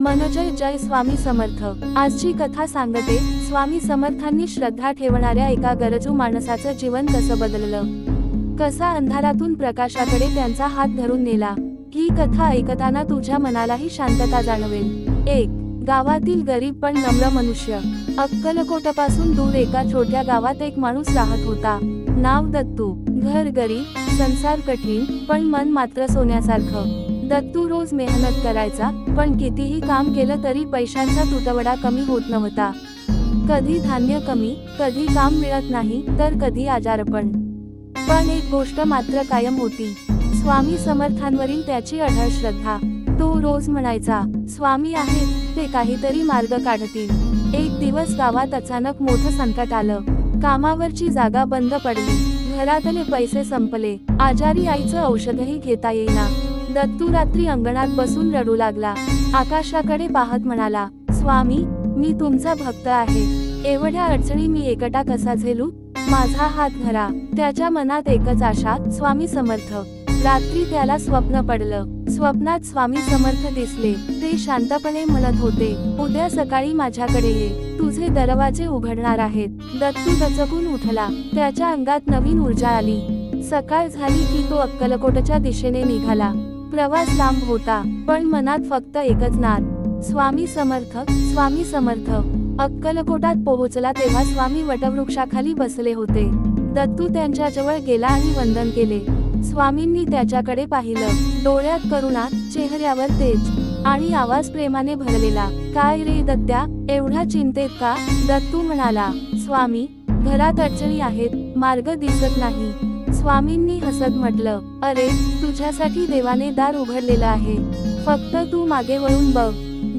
मनोजय जय स्वामी समर्थ। आजची कथा सांगते स्वामी समर्थांनी श्रद्धा ठेवणाऱ्या एका गरजू माणसाचं जीवन कसं बदललं, कसा अंधारातून प्रकाशाकडे त्यांचा हात धरून नेला। ही कथा ऐकताना तुझ्या मनालाही शांतता जाणवेल। एक गावातील गरीब पण नम्र मनुष्य। अक्कलकोटपासून दूर एका छोट्या गावात एक माणूस राहत होता। नाव दत्तू। घर गरीब, संसार कठीण, पण मन मात्र सोन्यासारखं। दत्तू रोज मेहनत करायचा, पण कितीही काम केलं तरी पैशांचा तुटवडा कमी होत नव्हता। कधी धान्य कमी, कधी काम मिळत नाही, तर कधी आजारपण। पण एक गोष्ट मात्र कायम होती, स्वामी समर्थांवरील त्याची अढळ श्रद्धा। तो रोज म्हणायचा, स्वामी आहेत, ते काहीतरी मार्ग काढतील। एक दिवस गावात अचानक मोठं संकट आलं। कामावरची जागा बंद पडली, घरातले पैसे संपले, आजारी आईचं औषधही घेता येईना। दत्तू रात्री अंगणात बसून रडू लागला। आकाशाकडे पाहत म्हणाला, स्वामी, मी तुमचा भक्त आहे, एवढ्या अडचणी मी एकटा कसा झेलू, माझा हात धरा। त्याच्या मनात एकच आशा, स्वामी समर्थ। रात्री त्याला स्वप्न पडलं। स्वप्नात स्वामी समर्थ दिसले। ते शांतपणे म्हणत होते, उद्या सकाळी माझ्याकडे ये, तुझे दरवाजे उघडणार आहेत। दत्तू दचकून उठला, त्याच्या अंगात नवीन ऊर्जा आली। सकाळ झाली की तो अक्कलकोटच्या दिशेने निघाला। प्रवास लांब होता, पण मनात फक्त एकच नाद, स्वामी समर्थ, स्वामी समर्थ। अक्कलकोटात पोहोचला तेव्हा स्वामी वटवृक्षाखाली बसले होते। दत्तू त्यांच्याजवळ गेला आणि वंदन केले। स्वामींनी त्याच्याकडे पाहिलं, डोळ्यात करुणा, चेहऱ्यावर तेज आणि आवाज प्रेमाने भरलेला। काय रे दत्त्या, एवढा चिंतेत का? दत्तू म्हणाला, स्वामी, घरात अडचणी आहेत, मार्ग दिसत नाही। स्वामींनी हसत म्हटलं, अरे, तुझ्यासाठी देवाने दार उघडलेलं आहे, फक्त तू मागे वळून बघ।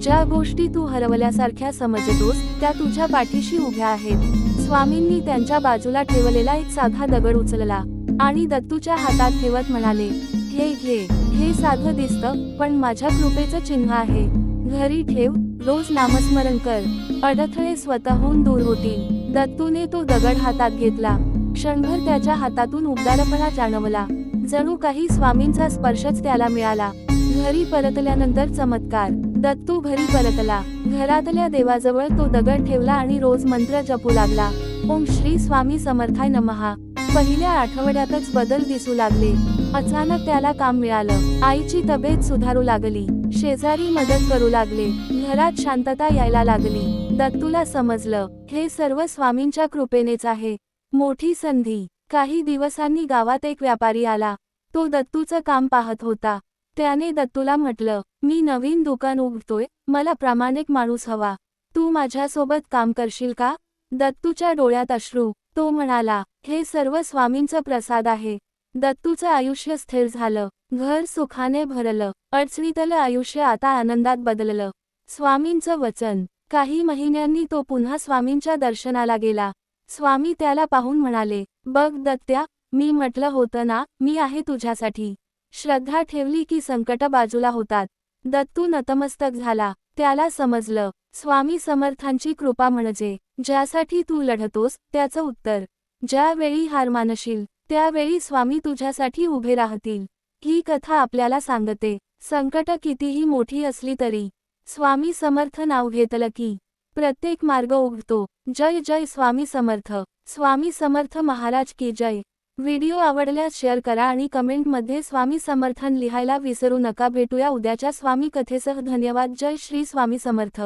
ज्या गोष्टी तू हरवल्यासारख्या समजतोस, त्या तुझ्या पाठीशी उभ्या आहेत। स्वामींनी त्यांच्या बाजूला ठेवलेला एक साधा दगड उचलला आणि दत्तूच्या हातात ठेवत म्हणाले, हे घे, हे साधं दिसतं, पण माझ्या कृपेचं चिन्ह आहे। घरी ठेव, रोज नामस्मरण कर, अडथळे स्वतःहून दूर होतील। दत्तूने तो दगड हातात घेतला। क्षणभर त्याच्या हातातून उबदारपणा जाणवला, जणू काही स्वामींचा स्पर्शच त्याला मिळाला। घरी परतल्यानंतर चमत्कार। दत्तू घरी परतला, घरातल्या देवाजवळ तो दगड ठेवला आणि रोज मंत्र जपू लागला, ओम श्री स्वामी समर्थाय नमः। पहिल्या आठवड्यातच बदल दिसू लागले। अचानक त्याला काम मिळालं, आईची तब्येत सुधारू लागली, शेजारी मदत करू लागले, घरात शांतता यायला लागली। दत्तूला समजलं, हे सर्व स्वामींच्या कृपेनेच आहे। मोठी संधी। काही दिवसांनी गावात एक व्यापारी आला। तो दत्तूचं काम पाहत होता। त्याने दत्तूला म्हटलं, मी नवीन दुकान उघडतोय, मला प्रामाणिक माणूस हवा, तू माझ्यासोबत काम करशील का? दत्तूच्या डोळ्यात अश्रू। तो म्हणाला, हे सर्व स्वामींचा प्रसाद आहे। दत्तूचं आयुष्य स्थिर झालं, घर सुखाने भरलं, अडचणीतलं आयुष्य आता आनंदात बदललं। स्वामींचं वचन। काही महिन्यांनी तो पुन्हा स्वामींच्या दर्शनाला गेला। स्वामी त्याला पाहून म्हणाले, बघ दत्त्या, मी म्हटलं होतं ना, मी आहे तुझ्यासाठी। श्रद्धा ठेवली की संकट बाजूला होतात। दत्तू नतमस्तक झाला। त्याला समजलं, स्वामी समर्थांची कृपा म्हणजे ज्यासाठी तू लढतोस त्याचं उत्तर। ज्यावेळी हार मानशील, त्यावेळी स्वामी तुझ्यासाठी उभे राहतील। ही कथा आपल्याला सांगते, संकट कितीही मोठी असली तरी स्वामी समर्थ नाव घेतलं की प्रत्येक मार्ग उघडतो। जय जय स्वामी समर्थ। स्वामी समर्थ महाराज की जय। व्हिडिओ आवडल्यास शेअर करा आणि कमेंटमध्ये स्वामी समर्थन लिहायला विसरू नका। भेटूया उद्याच्या स्वामी कथेसह। धन्यवाद। जय श्री स्वामी समर्थ।